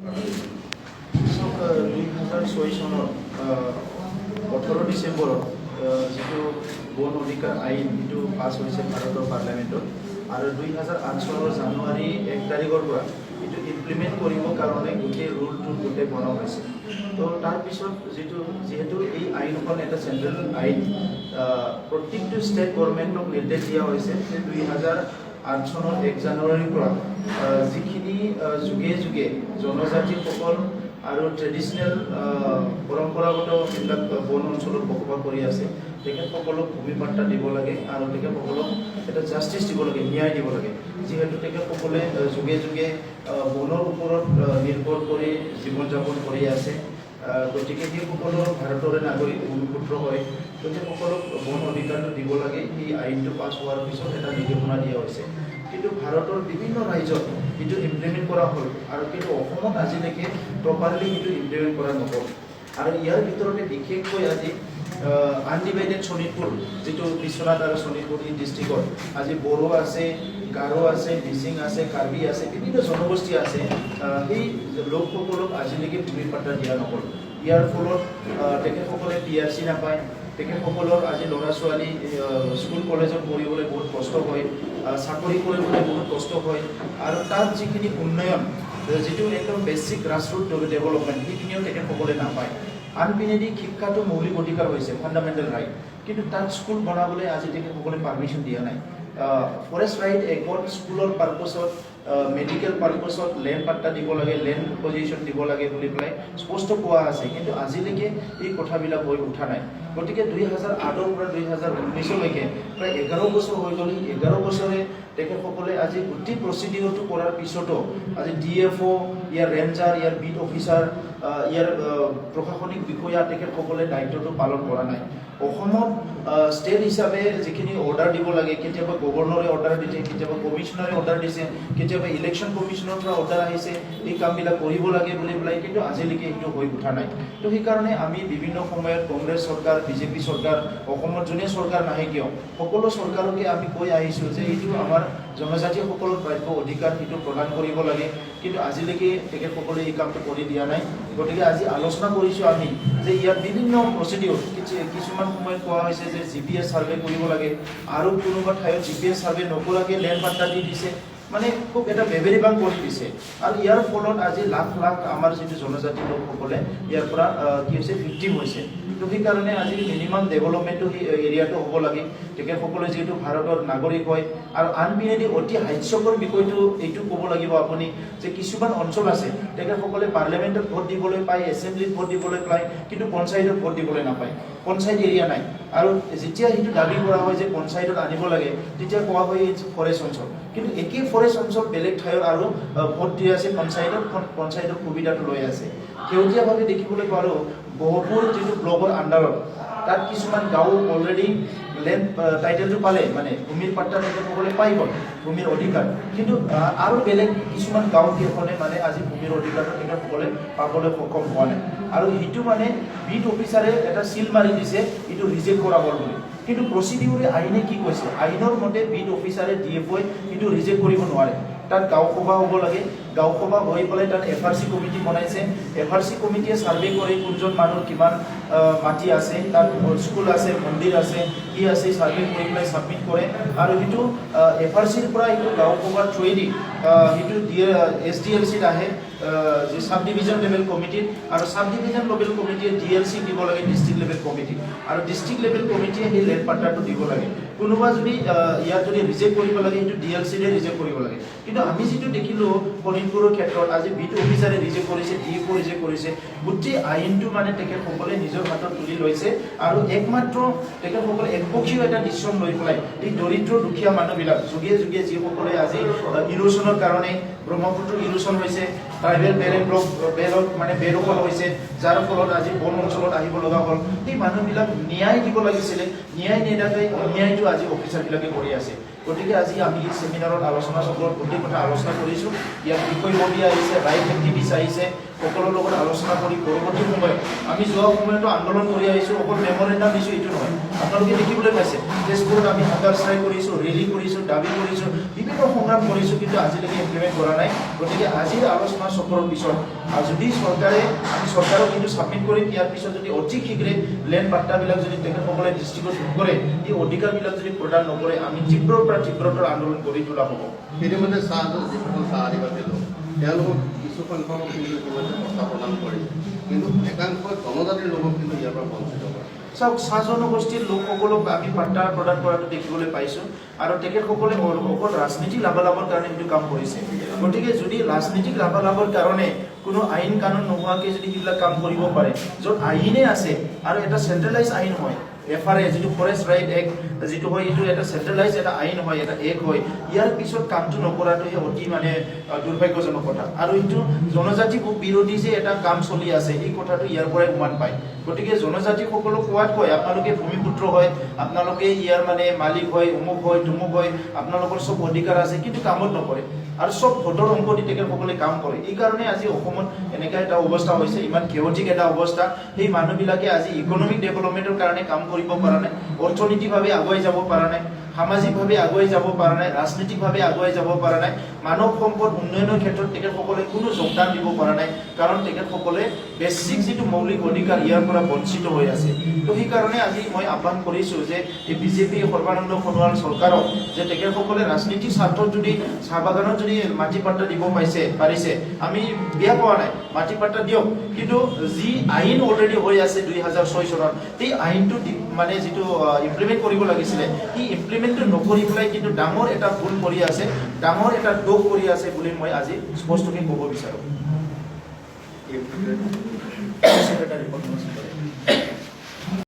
2006 চনৰ 18 ডিচেম্বৰত যিটো বন অধিকাৰ আইন এইটো পাছ হৈছে ভাৰতৰ পাৰ্লিয়ামেণ্টত আৰু 2008 চনৰ জানুৱাৰী 1 তাৰিখৰ পৰা এইটো ইমপ্লিমেণ্ট কৰিবৰ কাৰণে গোটেই ৰুলটো গোটেই বনোৱা হৈছে। তো তাৰপিছত যিহেতু এই আইনখন এটা চেণ্ট্ৰেল আইন, প্ৰত্যেকটো ষ্টেট গভৰ্ণমেণ্টক নিৰ্দেশ দিয়া হৈছে যে 2008 চনৰ 1 জানুৱাৰীৰ পৰা যিখিনি যুগে যুগে জনজাতিসকল আৰু ট্ৰেডিশ্যনেল পৰম্পৰাগত যিবিলাক বন অঞ্চলত বসবাস কৰি আছে তেখেতসকলক ভূমি পাট্টা দিব লাগে আৰু তেখেতসকলক এটা জাষ্টিছ দিব লাগে, ন্যায় দিব লাগে। যিহেতু তেখেতসকলে যুগে যুগে বনৰ ওপৰত নিৰ্ভৰ কৰি জীৱন যাপন কৰি আছে, গতিকে সেইসকলৰ ভাৰতৰে নাগৰিক ভূমিপুত্ৰ হয়, তেখেতসকলক বন অধিকাৰটো দিব লাগে। এই আইনটো পাছ হোৱাৰ পিছত এটা নিৰ্দেশনা দিয়া হৈছে, কিন্তু ভাৰতৰ বিভিন্ন ৰাজ্যত এইটো ইমপ্লিমেণ্ট কৰা হ'ল আৰু কিন্তু অসমত আজিলৈকে প্ৰপাৰলি এইটো ইমপ্লিমেণ্ট কৰা নহ'ল। আৰু ইয়াৰ ভিতৰতে বিশেষকৈ আজি আনডিভাইডেড শোণিতপুৰ, যিটো বিশ্বনাথ আৰু শোণিতপুৰ এই ডিষ্ট্ৰিক্টত আজি বড়ো আছে, গাৰো আছে, মিচিং আছে, কাৰ্বি আছে, বিভিন্ন জনগোষ্ঠী আছে। সেই লোকসকলক আজিলৈকে ভূমি পাট্টা দিয়া নহ'ল। ইয়াৰ ফলত তেখেতসকলে PRC নাপায়, তেখেতসকলৰ আজি ল'ৰা ছোৱালী স্কুল কলেজত পঢ়িবলৈ বহুত কষ্ট হয়, চাকৰি কৰিবলৈ বহুত কষ্ট হয়, আৰু তাত যিখিনি উন্নয়ন, যিটো একদম বেছিক গ্ৰাছৰুট ডেভেলপমেণ্ট, সেইখিনিও তেখেতসকলে নাপায়। আনপিনেদি শিক্ষাটো মৌলিক অধিকাৰ হৈছে, ফাণ্ডামেণ্টেল ৰাইট, কিন্তু তাত স্কুল বনাবলৈ আজি তেখেতসকলে পাৰ্মিশ্যন দিয়া নাই। ফৰেষ্ট ৰাইট এক্টত স্কুলৰ পাৰ্পছত, মেডিকেল পাৰ্পছত লেণ্ড পাট্টা দিব লাগে, লেণ্ড পজিশ্যন দিব লাগে বুলি পেলাই স্পষ্ট কোৱা আছে, কিন্তু আজিলৈকে এই কথাবিলাক হৈ উঠা নাই। গতিকে 2008ৰ পৰা 2019লৈকে প্ৰায় 11 বছৰ হৈ গ'ল। 11 বছৰে তেখেতসকলে আজি গোটেই প্ৰচিডিঅ'ৰটো কৰাৰ পিছতো আজি DFO, ইয়াৰ ৰেঞ্জাৰ, ইয়াৰ বিট অফিচাৰ, ইয়াৰ প্ৰশাসনিক বিষয়া তেখেতসকলে দায়িত্বটো পালন কৰা নাই। অসমত ষ্টেট হিচাপে যিখিনি অৰ্ডাৰ দিব লাগে, কেতিয়াবা গভৰ্ণৰে অৰ্ডাৰ দিছে, কেতিয়াবা কমিশ্যনাৰে অৰ্ডাৰ দিছে, কেতিয়াবা ইলেকশ্যন কমিশ্যনৰ পৰা অৰ্ডাৰ আহিছে এই কামবিলাক কৰিব লাগে বুলি পেলাই, কিন্তু আজিলৈকে এইটো হৈ উঠা নাই। তো সেইকাৰণে আমি বিভিন্ন সময়ত কংগ্ৰেছ চৰকাৰ, BJP চৰকাৰ, অসমত যোনে চৰকাৰ নাহে কিয়, সকলো চৰকাৰকে আমি কৈ আহিছোঁ যে এইটো আমাৰ জনজাতিসকলৰ প্ৰাপ্য অধিকাৰ, সেইটো প্ৰদান কৰিব লাগে, কিন্তু আজিলৈকে তেখেতসকলে এই কামটো কৰি দিয়া নাই। গতিকে আজি আলোচনা কৰিছোঁ আমি যে ইয়াত বিভিন্ন প্ৰচিডিঅ'ৰ, কিছুমান সময়ত কোৱা হৈছে যে GPS ছাৰ্ভে কৰিব লাগে, আৰু কোনোবা ঠাইত GPS ছাৰ্ভে নকৰাকৈ লেণ্ড পাট্টা দি দিছে, মানে খুব এটা বেবেৰিবাং কৰি দিছে। আৰু ইয়াৰ ফলত আজি লাখ লাখ আমাৰ যিটো জনজাতি লোকসকলে ইয়াৰ পৰা কি হৈছে, ভিক্টিম হৈছে। তো সেইকাৰণে আজি মিনিমাম ডেভেলপমেণ্টটো সেই এৰিয়াটো হ'ব লাগে। তেখেতসকলে যিহেতু ভাৰতৰ নাগৰিক হয়, আৰু আনপিনেদি অতি হাস্যকৰ বিষয়টো এইটো ক'ব লাগিব আপুনি যে কিছুমান অঞ্চল আছে তেখেতসকলে পাৰ্লিয়ামেণ্টত ভোট দিবলৈ পায়, এছেম্বলিত ভোট দিবলৈ পায়, কিন্তু পঞ্চায়তত ভোট দিবলৈ নাপায়, পঞ্চায়ত এৰিয়া নাই। আৰু যেতিয়া সেইটো দাবী কৰা হয় যে পঞ্চায়তত আনিব লাগে, তেতিয়া কোৱা হয় এই ফৰেষ্ট অঞ্চল, কিন্তু একেই ফৰেষ্ট অঞ্চল বেলেগ ঠাইত আৰু ভোট দি আছে পঞ্চায়তত, পঞ্চায়তৰ সুবিধাটো লৈ আছে। শেহতীয়াভাৱে দেখিবলৈ পালোঁ গহপুৰ যিটো ব্লকৰ আণ্ডাৰত, তাত কিছুমান গাঁও অলৰেডি লেণ্ড টাইটেলটো পালে, মানে ভূমিৰ পাট্টা তেখেতসকলে পাই গ'ল, ভূমিৰ অধিকাৰ, কিন্তু আৰু বেলেগ কিছুমান গাঁও কেইখনে মানে আজি ভূমিৰ অধিকাৰটো তেখেতসকলে পাবলৈ সক্ষম হোৱা নাই। আৰু সেইটো মানে বিট অফিচাৰে এটা চিল মাৰি দিছে, এইটো ৰিজেক্ট কৰা হ'ল বুলি, কিন্তু প্ৰচিডিউৰে আইনে কি কৈছে, আইনৰ মতে বিট অফিচাৰে DFOই এইটো ৰিজেক্ট কৰিব নোৱাৰে। তাত গাঁও সভা হ'ব লাগে, গাঁও সভা হৈ পেলাই তাত FRC কমিটি বনাইছে, FRC কমিটিয়ে ছাৰ্ভে কৰি কোনজন মানুহৰ কিমান মাটি আছে, তাত স্কুল আছে, মন্দিৰ আছে, কি আছে, ছাৰ্ভে কৰি পেলাই ছাবমিট কৰে, আৰু সেইটো FRCৰ পৰা সেইটো গাঁও সভাৰ থ্ৰুৱেদি সেইটো SDLCত আহে, যে চাব ডিভিজন লেভেল কমিটিত, আৰু চাব ডিভিজন লেভেল কমিটিয়ে DLC দিব লাগে ডিষ্ট্ৰিক্ট লেভেল কমিটি, আৰু ডিষ্ট্ৰিক্ট লেভেল কমিটিয়ে সেই লেণ্ড পাট্টাটো দিব লাগে। কোনোবা যদি ইয়াত যদি ৰিজেক্ট কৰিব লাগে, সেইটো DLCৰে ৰিজেক্ট কৰিব লাগে। কিন্তু আমি যিটো দেখিলোঁ শোণিতপুৰৰ ক্ষেত্ৰত, আজি বিট অফিচাৰে ৰিজেক্ট কৰিছে, DFO ৰিজেক্ট কৰিছে, গোটেই আইনটো মানে তেখেতসকলে নিজৰ হাতত তুলি লৈছে, আৰু একমাত্ৰ তেখেতসকলে একপক্ষীয় এটা ডিচিশ্যন লৈ পেলাই এই দৰিদ্ৰ দুখীয়া মানুহবিলাক যুগে যুগে যিসকলে আজি ইৰোশ্যনৰ কাৰণে, ব্ৰহ্মপুত্ৰ ইৰোশ্যন হৈছে, ট্ৰাইবেল বেলক মানে বেদখল হৈছে, যাৰ ফলত আজি বন অঞ্চলত আহিব লগা হ'ল, সেই মানুহবিলাক ন্যায় দিব লাগিছিলে, ন্যায় নিদিয়াকৈ অন্যায়টো আজি অফিচাৰবিলাকে কৰি আছে। গতিকে আজি আমি এই সেমিনাৰত আলোচনা চক্ৰত গোটেই কথা আলোচনা কৰিছোঁ ইয়াত বিষয়ববী আহিছে ৰাইট এক্টিভিষ্ট আহিছে সকলৰ লগত আলোচনা কৰি পৰৱৰ্তী সময়ত আমি যোৱা সময়তো আন্দোলন কৰি আহিছোঁ অকল মেমৰেণ্ডাম দিছোঁ এইটো নহয় আপোনালোকে দেখিবলৈ পাইছে তেজপুৰত আমি হাংগাৰ ষ্ট্ৰাইক কৰিছোঁ ৰেলী কৰিছোঁ দাবী কৰিছোঁ বিভিন্ন সংগ্ৰাম কৰিছোঁ কিন্তু আজিলৈকে ইমপ্লিমেণ্ট কৰা নাই গতিকে আজিৰ আলোচনা চক্ৰৰ পিছত যদি চৰকাৰক কিন্তু ছাবমিট কৰিম ইয়াৰ পিছত যদি অতি শীঘ্ৰে লেণ্ড পাট্টাবিলাক যদি তেখেতসকলে ডিষ্ট্ৰিক্টত নকৰে এই অধিকাৰবিলাক যদি প্ৰদান নকৰে আমি তীব্ৰৰ পৰা তীব্ৰতৰ আন্দোলন কৰি তোলা হ'ব ইতিমধ্যে যিসকল চাহ আদিবাসী লোক তেওঁলোকক কিছু সংখ্যক কিন্তু ইতিমধ্যে প্ৰস্তাৱ প্ৰদান কৰিছে কিন্তু একাংশ জনজাতিৰ লোকক কিন্তু ইয়াৰ পৰা বঞ্চিত কৰে চাওক চাহ জনগোষ্ঠীৰ লোকসকলক আমি পাট্টা প্ৰদান কৰাটো দেখিবলৈ পাইছোঁ আৰু তেখেতসকলে অকল ৰাজনীতিক লাভালাভৰ কাৰণে সেইটো কাম কৰিছে গতিকে যদি ৰাজনীতিক লাভালাভৰ কাৰণে কোনো আইন কানুন নোহোৱাকৈ যদি সেইবিলাক কাম কৰিব পাৰে য'ত আইনে আছে আৰু এটা চেণ্ট্ৰেলাইজ আইন হয় FRA যিটো ফৰেষ্ট ৰাইট এক্ট যিটো হয় এইটো এটা চেণ্ট্ৰেলাইজ এটা আইন হয় এটা এক হয় ইয়াৰ পিছত কামটো নকৰাটোহে অতি মানে দুৰ্ভাগ্যজনক কথা আৰু এইটো জনজাতি বিৰোধী যে এটা কাম চলি আছে এই কথাটো ইয়াৰ পৰাই উমান পায় গতিকে জনজাতিসকলক কোৱাত কয় আপোনালোকে ভূমিপুত্ৰ হয় আপোনালোকে ইয়াৰ মানে মালিক হয় অমুক হয় তুমুক হয় আপোনালোকৰ চব অধিকাৰ আছে কিন্তু কামত নকৰে আৰু চব ভোটৰ অংক দি তেখেতসকলে কাম কৰে এই কাৰণে আজি অসমত এনেকুৱা এটা অৱস্থা হৈছে ইমান কেৱটিক এটা অৱস্থা সেই মানুহবিলাকে আজি ইকনমিক ডেভেলপমেণ্টৰ কাৰণে কাম কৰিব পৰা নাই অৰ্থনৈতিকভাৱে আগুৱাই যাব পৰা নাই সামাজিকভাৱে আগুৱাই যাব পৰা নাই ৰাজনৈতিকভাৱে আগুৱাই যাব পৰা নাই মানৱ সম্পদ উন্নয়নৰ ক্ষেত্ৰত তেখেতসকলে কোনো যোগদান দিব পৰা নাই কাৰণ তেখেতসকলে বেছিক যিটো মৌলিক অধিকাৰ ইয়াৰ পৰা বঞ্চিত হৈ আছে তো সেইকাৰণে আজি মই আহ্বান কৰিছোঁ যে এই বিজেপি সৰ্বানন্দ সোণোৱাল চৰকাৰক যে তেখেতসকলে ৰাজনীতিক স্বাৰ্থত যদি চাহ বাগানত যদি মাটি পাট্টা দিব পাৰিছে আমি বেয়া পোৱা নাই মাটি পাট্টা দিয়ক কিন্তু যি আইন অলৰেডি হৈ আছে 2006 চনত সেই আইনটো মানে যিটো ইমপ্লিমেণ্ট কৰিব লাগিছিলে সেই ইমপ্লিমেণ্টটো নকৰি পেলাই কিন্তু ডাঙৰ এটা ভুল কৰি আছে ডাঙৰ এটা দোষ কৰি আছে বুলি মই আজি স্পষ্টকৈ ক'ব বিচাৰোঁ